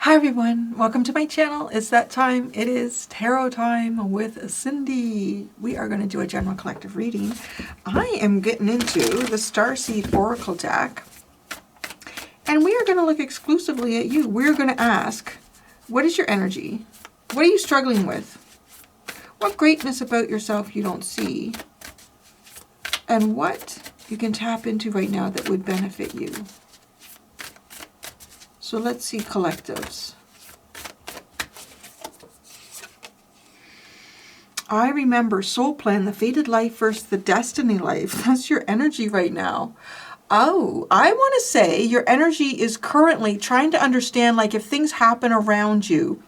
Hi everyone, welcome to my channel. It's that time. It is tarot time with Cindy. We are going to do a general collective reading. I am getting into the Starseed Oracle deck, and we are going to look exclusively at you. We're going to ask, what is your energy? What are you struggling with? What greatness about yourself you don't see? And what you can tap into right now that would benefit you? So let's see collectives. I remember soul plan, the fated life versus the destiny life. That's your energy right now. Oh, I want to say your energy is currently trying to understand, like, if things happen around you,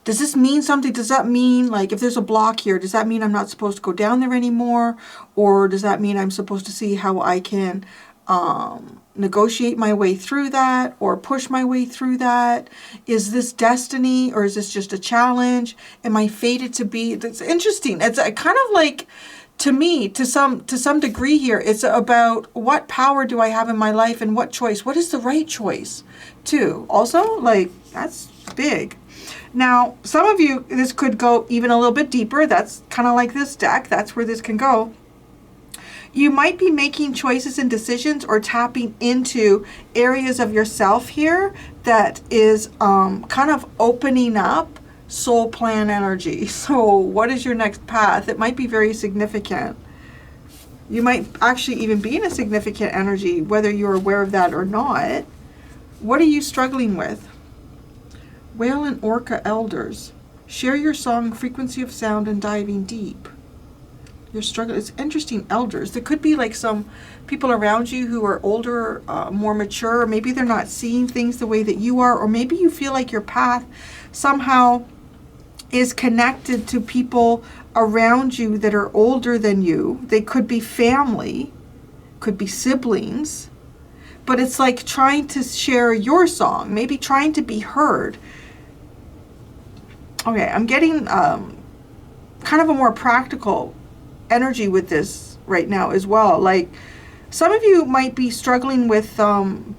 does this mean something? Does that mean, like, if there's a block here, does that mean I'm not supposed to go down there anymore? Or does that mean I'm supposed to see how I can negotiate my way through that or push my way through that? Is this destiny or is this just a challenge? Am I fated to be? That's interesting. It's kind of like, to me, to some degree here, it's about what power do I have in my life and what choice? What is the right choice too? Also, like, that's big. Now, some of you, this could go even a little bit deeper. That's kind of like this deck. That's where this can go. You might be making choices and decisions or tapping into areas of yourself here that is kind of opening up soul plan energy. So what is your next path? It might be very significant. You might actually even be in a significant energy, whether you're aware of that or not. What are you struggling with? Whale and Orca elders. Share your song, frequency of sound, and diving deep. You're struggling. It's interesting, elders. There could be like some people around you who are older, more mature, or maybe they're not seeing things the way that you are, or maybe you feel like your path somehow is connected to people around you that are older than you. They could be family, could be siblings, but it's like trying to share your song, maybe trying to be heard. Okay, I'm getting kind of a more practical energy with this right now as well. Like, some of you might be struggling with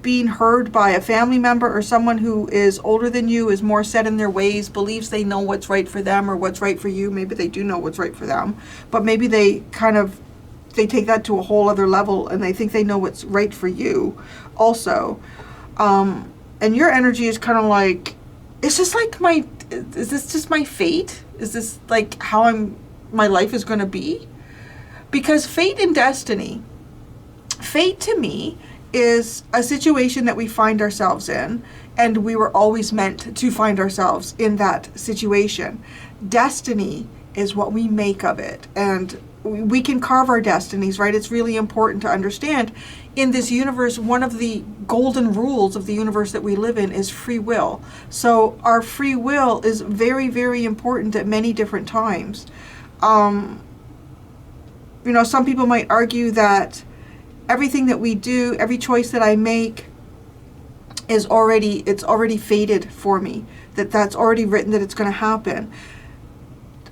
being heard by a family member or someone who is older than you, is more set in their ways, believes they know what's right for them or what's right for you. Maybe they do know what's right for them, but maybe they take that to a whole other level and they think they know what's right for you also. And your energy is kind of like, is this just my fate? Is this like how my life is going to be? Because fate and destiny, fate to me is a situation that we find ourselves in, and we were always meant to find ourselves in that situation. Destiny is what we make of it, and we can carve our destinies, right? It's really important to understand in this universe, one of the golden rules of the universe that we live in is free will. So our free will is very, very important at many different times. You know, some people might argue that everything that we do, every choice that I make it's already fated for me, that's already written, that it's going to happen.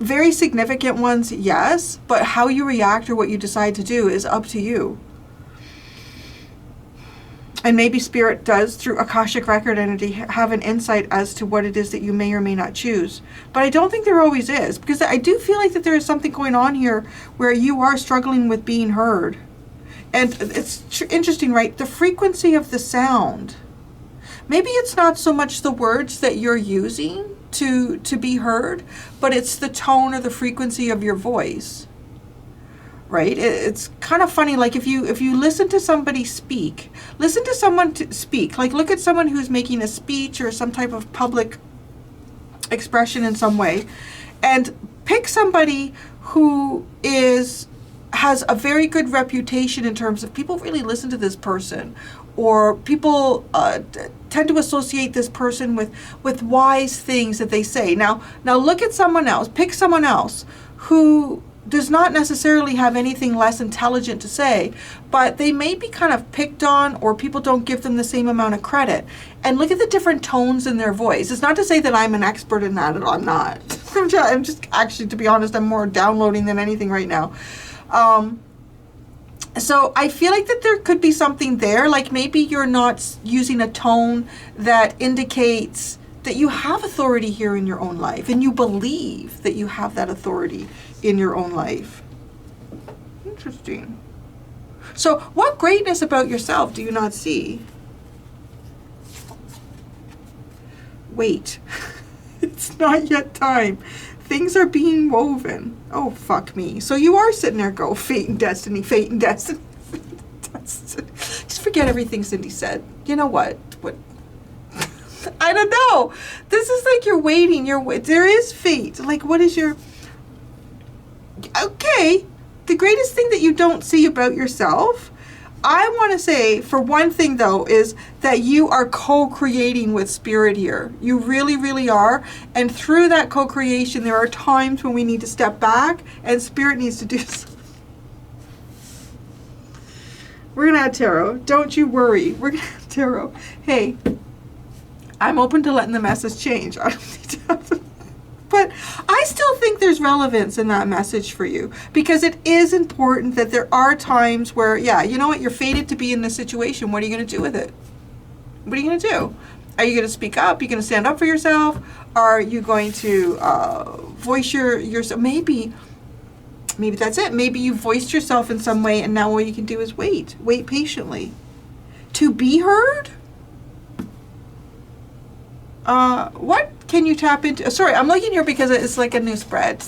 Very significant ones, yes, but how you react or what you decide to do is up to you. And maybe Spirit does, through Akashic Record energy, have an insight as to what it is that you may or may not choose. But I don't think there always is, because I do feel like that there is something going on here where you are struggling with being heard. And it's interesting, right? The frequency of the sound. Maybe it's not so much the words that you're using to be heard, but it's the tone or the frequency of your voice. Right? It's kind of funny, like if you listen to somebody speak, listen to someone speak, like look at someone who's making a speech or some type of public expression in some way, and pick somebody who has a very good reputation in terms of people really listen to this person, or people tend to associate this person with wise things that they say. Now look at someone else, pick someone else who does not necessarily have anything less intelligent to say, but they may be kind of picked on, or people don't give them the same amount of credit. And look at the different tones in their voice. It's not to say that I'm an expert in that at all. I'm not. I'm just actually, to be honest, I'm more downloading than anything right now. So I feel like that there could be something there, like maybe you're not using a tone that indicates that you have authority here in your own life, and you believe that you have that authority in your own life. Interesting. So what greatness about yourself do you not see? Wait. It's not yet time. Things are being woven. Oh, fuck me. So you are sitting there go, fate and destiny, fate and destiny. Just forget everything Cindy said. You know what? I don't know. This is like you're waiting. There is fate. Like, what is your... Okay. The greatest thing that you don't see about yourself, I want to say, for one thing though, is that you are co-creating with spirit here. You really, really are. And through that co-creation, there are times when we need to step back and spirit needs to do something. We're going to have tarot. Don't you worry. We're going to have tarot. Hey, I'm open to letting the message change. I don't need to have to... But I still think there's relevance in that message for you, because it is important that there are times where, yeah, you know what, you're fated to be in this situation. What are you going to do with it? What are you going to do? Are you going to speak up? Are you going to stand up for yourself? Are you going to voice yourself? Maybe that's it. Maybe you voiced yourself in some way, and now what you can do is wait patiently. To be heard? What can you tap into? Sorry, I'm looking here because it's like a new spread.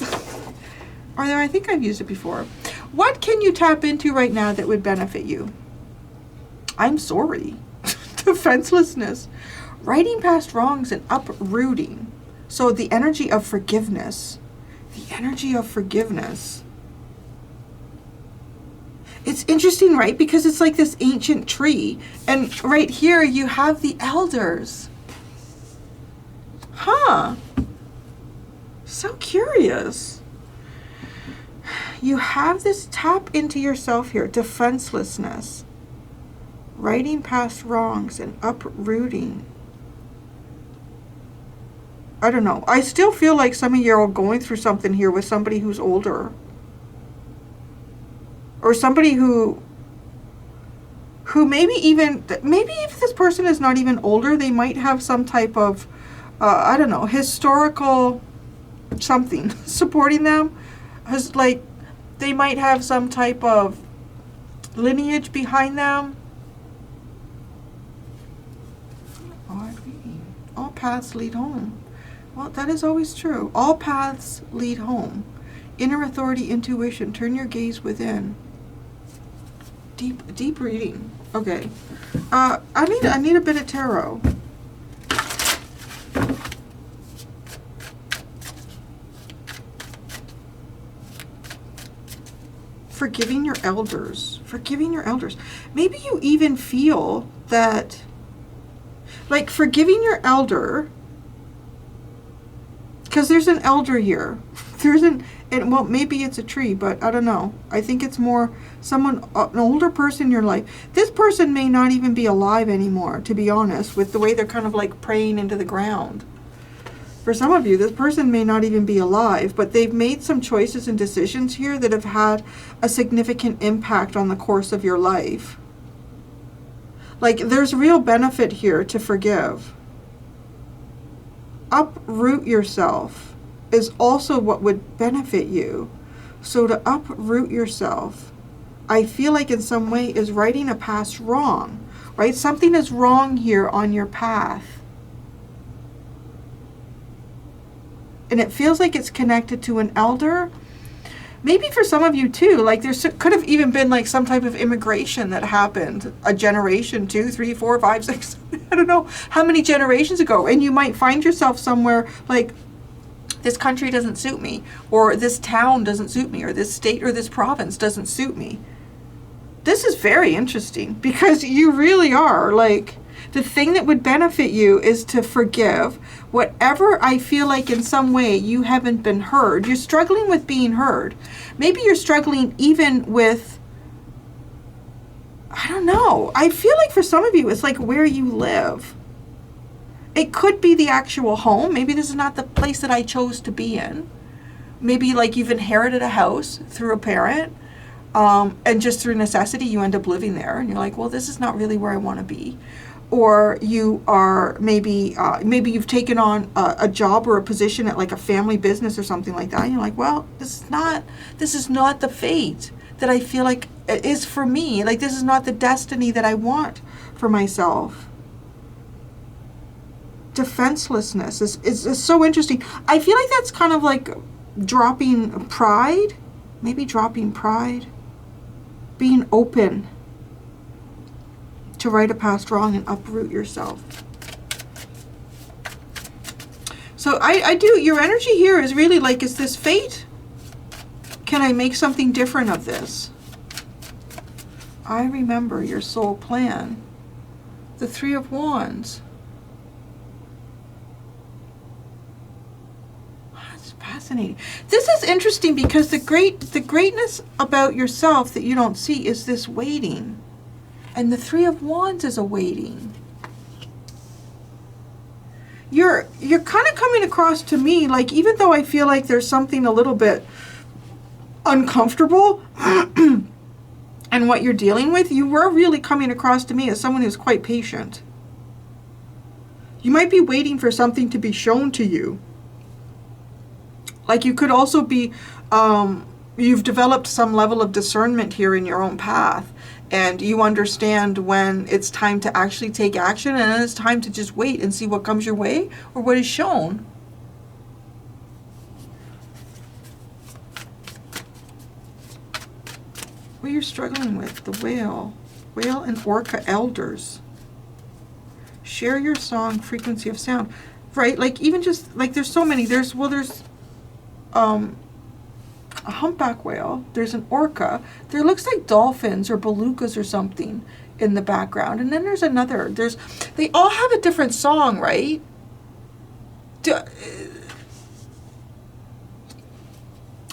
Or there, I think I've used it before. What can you tap into right now that would benefit you? I'm sorry. Defenselessness. Writing past wrongs and uprooting. So the energy of forgiveness. The energy of forgiveness. It's interesting, right? Because it's like this ancient tree. And right here you have the elders. Huh. So curious. You have this tap into yourself here. Defenselessness. Writing past wrongs and uprooting. I don't know. I still feel like some of you are going through something here with somebody who's older. Or somebody who maybe if this person is not even older, they might have some type of I don't know, historical something supporting them. Like, they might have some type of lineage behind them. All paths lead home. Well, that is always true. All paths lead home. Inner authority, intuition. Turn your gaze within. Deep reading. Okay. I need a bit of tarot. Forgiving your elders. Forgiving your elders. Maybe you even feel that, like, forgiving your elder, because there's an elder here. Well, maybe it's a tree, but I don't know. I think it's more an older person in your life. This person may not even be alive anymore, to be honest, with the way they're kind of like praying into the ground. For some of you, this person may not even be alive, but they've made some choices and decisions here that have had a significant impact on the course of your life. Like, there's real benefit here to forgive. Uproot yourself is also what would benefit you. So to uproot yourself, I feel like in some way is righting a past wrong, right? Something is wrong here on your path. And it feels like it's connected to an elder. Maybe for some of you too, like there could have even been like some type of immigration that happened a generation, 2, 3, 4, 5, 6, I don't know how many generations ago. And you might find yourself somewhere like, this country doesn't suit me, or this town doesn't suit me, or this state or this province doesn't suit me. This is very interesting because you really are like, the thing that would benefit you is to forgive whatever I feel like in some way you haven't been heard. You're struggling with being heard. Maybe you're struggling even with, I don't know. I feel like for some of you, it's like where you live. It could be the actual home. Maybe this is not the place that I chose to be in. Maybe like you've inherited a house through a parent. And just through necessity, you end up living there, and you're like, well, this is not really where I want to be. Or you are maybe you've taken on a job or a position at like a family business or something like that. And you're like, well, this is not the fate that I feel like it is for me. Like, this is not the destiny that I want for myself. Defenselessness is so interesting. I feel like that's kind of like dropping pride, being open to right a past wrong and uproot yourself. So I do, your energy here is really like, is this fate? Can I make something different of this? I remember your soul plan. The Three of Wands. That's fascinating. This is interesting because the greatness about yourself that you don't see is this waiting. And the Three of Wands is a waiting. You're kind of coming across to me like, even though I feel like there's something a little bit uncomfortable and what you're dealing with, you were really coming across to me as someone who's quite patient. You might be waiting for something to be shown to you. Like, you could also be, you've developed some level of discernment here in your own path. And you understand when it's time to actually take action, and then it's time to just wait and see what comes your way or what is shown. What you're struggling with, the whale and orca elders. Share your song, frequency of sound. Right? Like, even just, like, there's so many. There's a humpback whale, there's an orca, there looks like dolphins or belugas or something in the background, and then there's another, they all have a different song, right?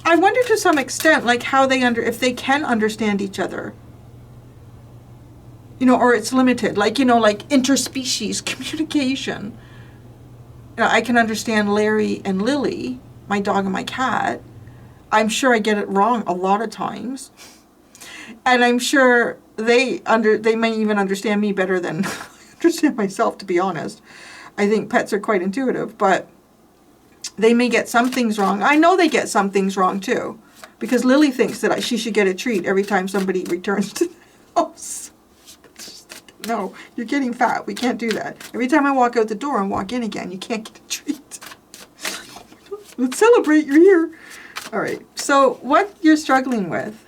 I wonder to some extent, like, how if they can understand each other, or it's limited, like, like interspecies communication. I can understand Larry and Lily, my dog and my cat. I'm sure I get it wrong a lot of times. And I'm sure they may even understand me better than I understand myself, to be honest. I think pets are quite intuitive, but they may get some things wrong. I know they get some things wrong too, because Lily thinks that she should get a treat every time somebody returns to the house. No, you're getting fat. We can't do that. Every time I walk out the door and walk in again, you can't get a treat. Let's celebrate, you're here. All right, so what you're struggling with?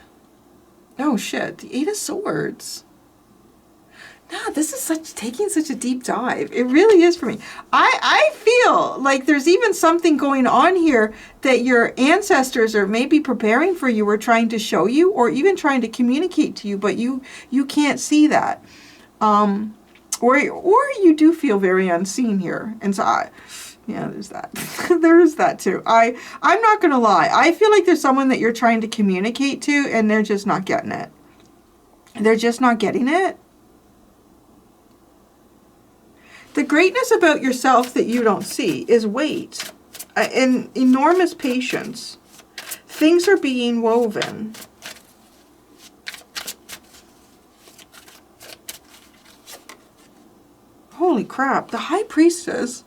Oh shit, the Eight of Swords. No, this is taking such a deep dive. It really is for me. I feel like there's even something going on here that your ancestors are maybe preparing for you or trying to show you or even trying to communicate to you, but you can't see that. Or you do feel very unseen here. And so yeah, there's that. There is that too. I'm not going to lie. I feel like there's someone that you're trying to communicate to and they're just not getting it. They're just not getting it. The greatness about yourself that you don't see is wait. And enormous patience. Things are being woven. Holy crap. The High Priestess.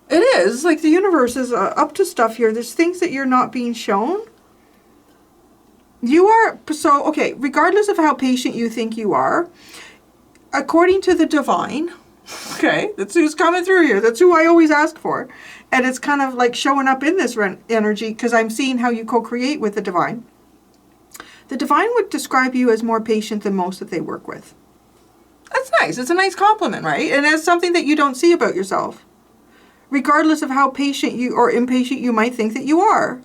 It is, like, the universe is up to stuff here. There's things that you're not being shown. You are, so, okay, regardless of how patient you think you are, according to the divine, okay, that's who's coming through here. That's who I always ask for. And it's kind of like showing up in this energy because I'm seeing how you co-create with the divine. The divine would describe you as more patient than most that they work with. That's nice. It's a nice compliment, right? And it's something that you don't see about yourself. Regardless of how patient you or impatient you might think that you are.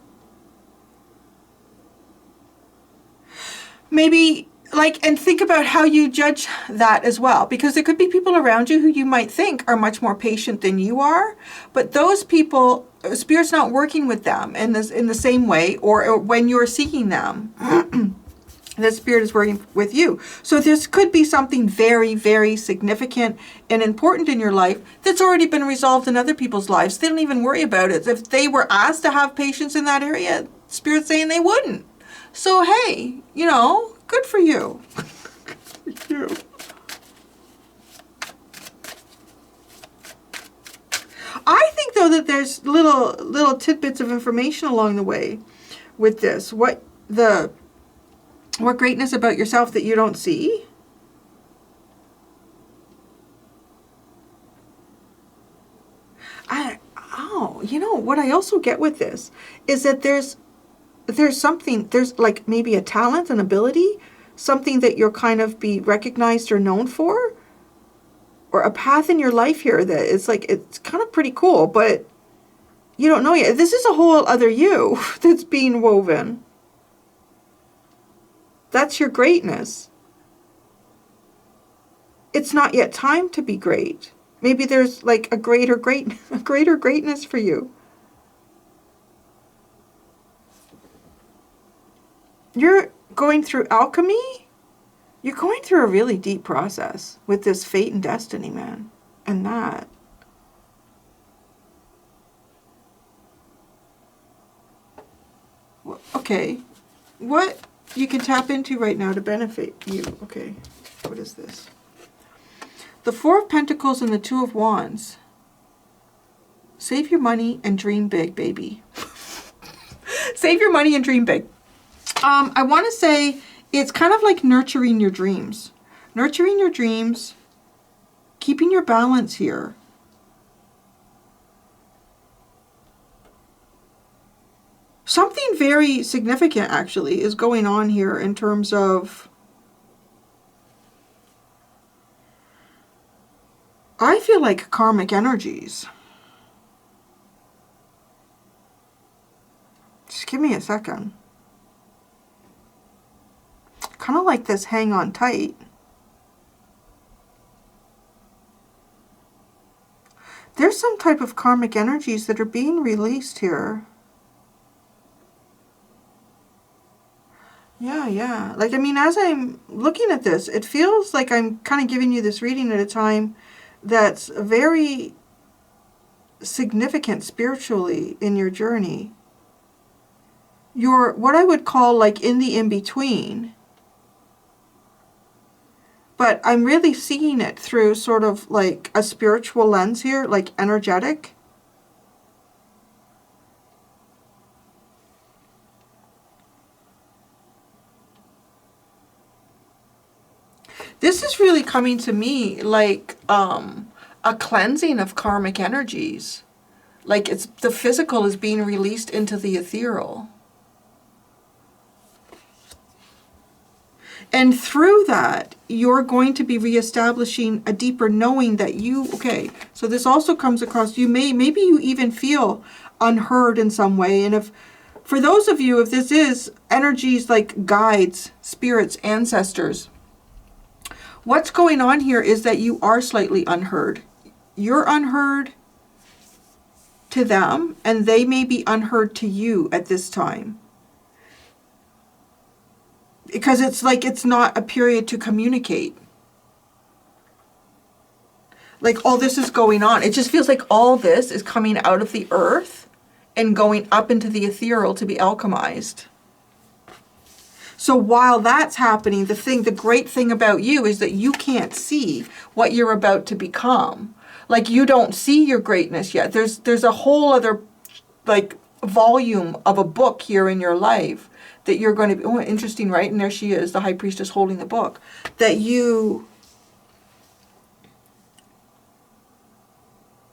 Maybe, like, and think about how you judge that as well. Because there could be people around you who you might think are much more patient than you are. But those people, Spirit's not working with them in the same way or when you're seeking them. The Spirit is working with you. So this could be something very, very significant and important in your life that's already been resolved in other people's lives. They don't even worry about it. If they were asked to have patience in that area, Spirit's saying they wouldn't. So, hey, you know, good for you. Good for you. I think, though, that there's little tidbits of information along the way with this. What greatness about yourself that you don't see? You know, what I also get with this is that there's something, there's like maybe a talent, an ability, something that you're kind of be recognized or known for, or a path in your life here that it's like, it's kind of pretty cool, but you don't know yet. This is a whole other you that's being woven. That's your greatness. It's not yet time to be great. Maybe there's like a greater greatness for you. You're going through alchemy. You're going through a really deep process with this fate and destiny, man. And that. Okay. What you can tap into right now to benefit you. Okay. What is this? The Four of Pentacles and the Two of Wands. Save your money and dream big, baby. Save your money and dream big. I want to say it's kind of like nurturing your dreams. Nurturing your dreams. Keeping your balance here. Something very significant, actually, is going on here in terms of... I feel like karmic energies. Just give me a second. Kind of like this hang on tight. There's some type of karmic energies that are being released here. Yeah. Like, I mean, as I'm looking at this, it feels like I'm kind of giving you this reading at a time that's very significant spiritually in your journey. You're what I would call like in the in-between. But I'm really seeing it through sort of like a spiritual lens here, like energetic. This is really coming to me like a cleansing of karmic energies. Like it's the physical is being released into the ethereal. And through that, you're going to be reestablishing a deeper knowing that you, okay, so this also comes across, maybe you even feel unheard in some way. And if, for those of you, if this is energies like guides, spirits, ancestors, what's going on here is that you are slightly unheard. You're unheard to them, and they may be unheard to you at this time. Because it's like it's not a period to communicate. Like all this is going on. It just feels like all this is coming out of the earth and going up into the ethereal to be alchemized. So while that's happening, the great thing about you is that you can't see what you're about to become. Like you don't see your greatness yet. There's a whole other like volume of a book here in your life that you're going to be, oh, interesting, right? And there she is, the high priestess holding the book, that you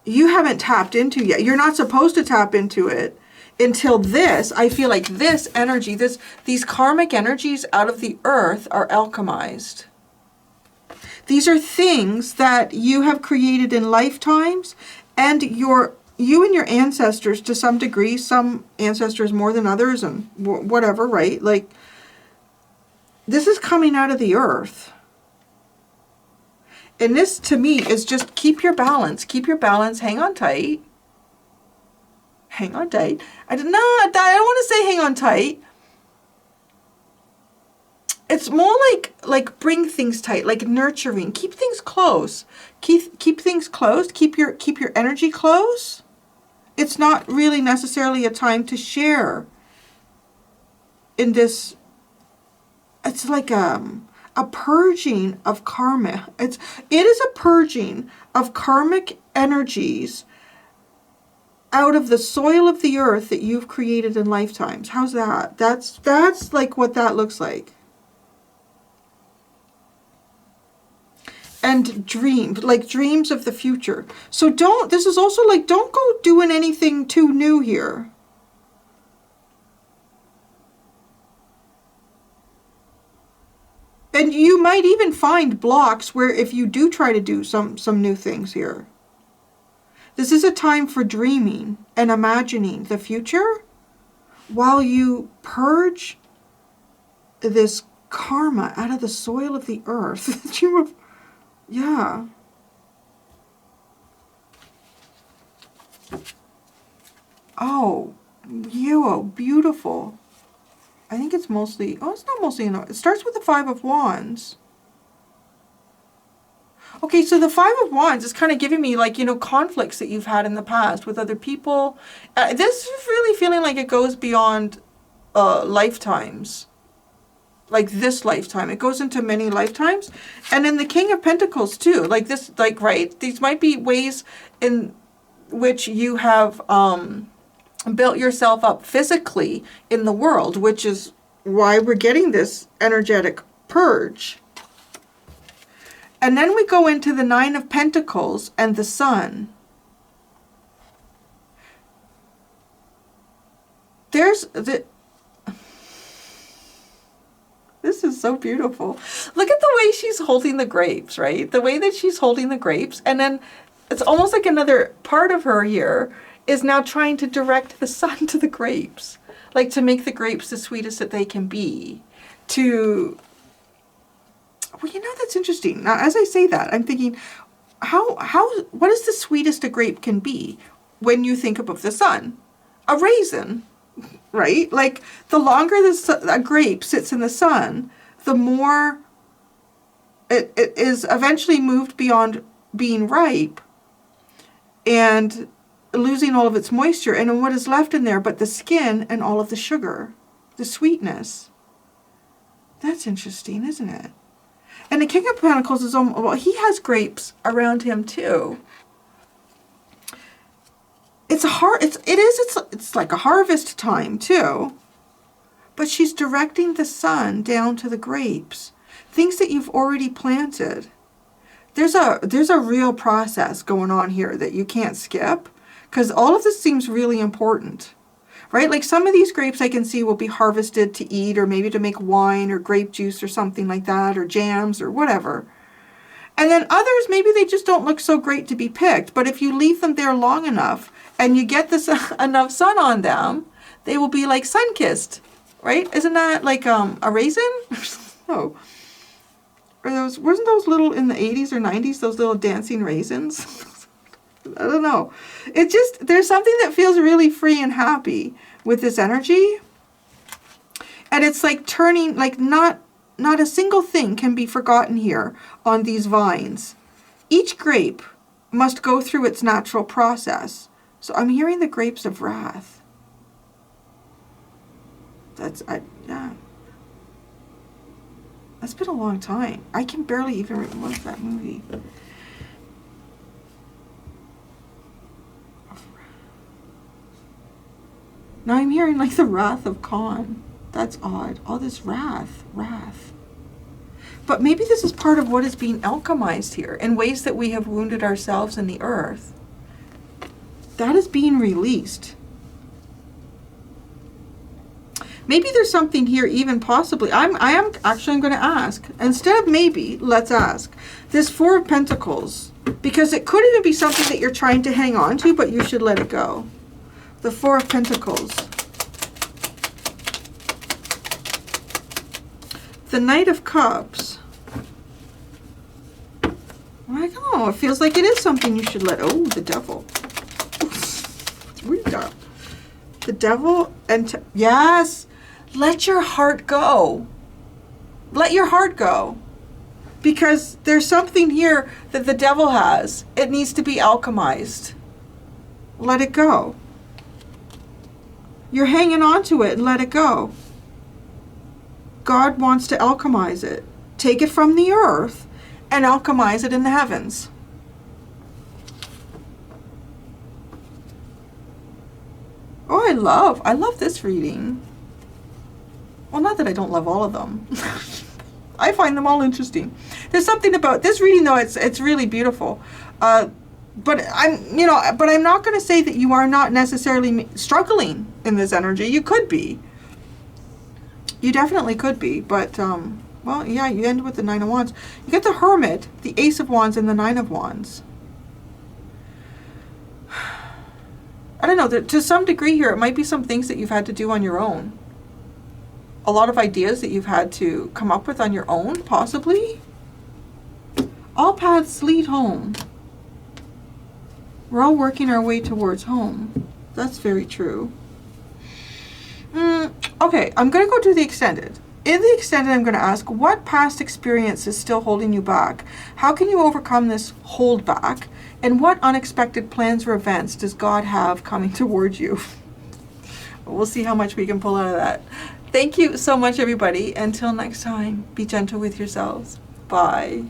haven't tapped into yet. You're not supposed to tap into it until this, I feel like this energy, these karmic energies out of the earth are alchemized. These are things that you have created in lifetimes, and you and your ancestors to some degree, some ancestors more than others and whatever, right? Like, this is coming out of the earth. And this, to me, is just keep your balance. Keep your balance. Hang on tight. Hang on tight. I don't want to say hang on tight. It's more like bring things tight, like nurturing. Keep things close. Keep things close. Keep your energy close. It's not really necessarily a time to share in this it's like a purging of karma. It is a purging of karmic energies out of the soil of the earth that you've created in lifetimes. How's that? That's like what that looks like. And dreams, like dreams of the future. So this is also like, don't go doing anything too new here. And you might even find blocks where if you do try to do some new things here. This is a time for dreaming and imagining the future while you purge this karma out of the soil of the earth. Yeah. Oh, beautiful. I think it's mostly, it's not mostly, it starts with the Five of Wands. Okay, so the Five of Wands is kind of giving me like, conflicts that you've had in the past with other people. This is really feeling like it goes beyond lifetimes. Like this lifetime. It goes into many lifetimes. And then the King of Pentacles too. Like this, like, right? These might be ways in which you have built yourself up physically in the world, which is why we're getting this energetic purge. And then we go into the Nine of Pentacles and the Sun. This is so beautiful. Look at the way she's holding the grapes, right? The way that she's holding the grapes. And then it's almost like another part of her here is now trying to direct the sun to the grapes. Like to make the grapes the sweetest that they can be. Well, that's interesting. Now, as I say that, I'm thinking, what is the sweetest a grape can be when you think about the sun? A raisin, right? Like, the longer a grape sits in the sun, the more it is eventually moved beyond being ripe and losing all of its moisture. And what is left in there but the skin and all of the sugar, the sweetness. That's interesting, isn't it? And the King of Pentacles is, he has grapes around him too. It's like a harvest time too. But she's directing the sun down to the grapes. Things that you've already planted. There's a real process going on here that you can't skip. Because all of this seems really important. Right? Like some of these grapes I can see will be harvested to eat or maybe to make wine or grape juice or something like that or jams or whatever. And then others, maybe they just don't look so great to be picked. But if you leave them there long enough and you get enough sun on them, they will be like sun-kissed. Right? Isn't that like a raisin? No. Wasn't those little in the 80s or 90s, those little dancing raisins? I don't know. There's something that feels really free and happy with this energy. And it's like turning, like not a single thing can be forgotten here on these vines. Each grape must go through its natural process. So I'm hearing the grapes of wrath. Yeah. That's been a long time. I can barely even remember that movie. Now I'm hearing like the wrath of Khan. That's odd. All this wrath. But maybe this is part of what is being alchemized here in ways that we have wounded ourselves in the earth. That is being released. Maybe there's something here even possibly. I am actually going to ask. Instead of maybe, let's ask. This Four of Pentacles. Because it could even be something that you're trying to hang on to, but you should let it go. The Four of Pentacles. The Knight of Cups. I don't know. It feels like it is something you should let. Oh, the Devil. It's weird. The Devil and yes. Let your heart go. Let your heart go. Because there's something here that the Devil has. It needs to be alchemized. Let it go. You're hanging on to it and let it go. God wants to alchemize it. Take it from the earth and alchemize it in the heavens. Oh, I love this reading. Well, not that I don't love all of them. I find them all interesting. There's something about this reading, though. It's really beautiful. But I'm not going to say that you are not necessarily struggling in this energy. You could be. You definitely could be. But well, yeah, you end with the Nine of Wands. You get the Hermit, the Ace of Wands, and the Nine of Wands. I don't know. To some degree here, it might be some things that you've had to do on your own. A lot of ideas that you've had to come up with on your own, possibly. All paths lead home. We're all working our way towards home. That's very true. Okay, I'm going to go to the extended. In the extended, I'm going to ask, what past experience is still holding you back? How can you overcome this hold back? And what unexpected plans or events does God have coming towards you? We'll see how much we can pull out of that. Thank you so much, everybody. Until next time, be gentle with yourselves. Bye.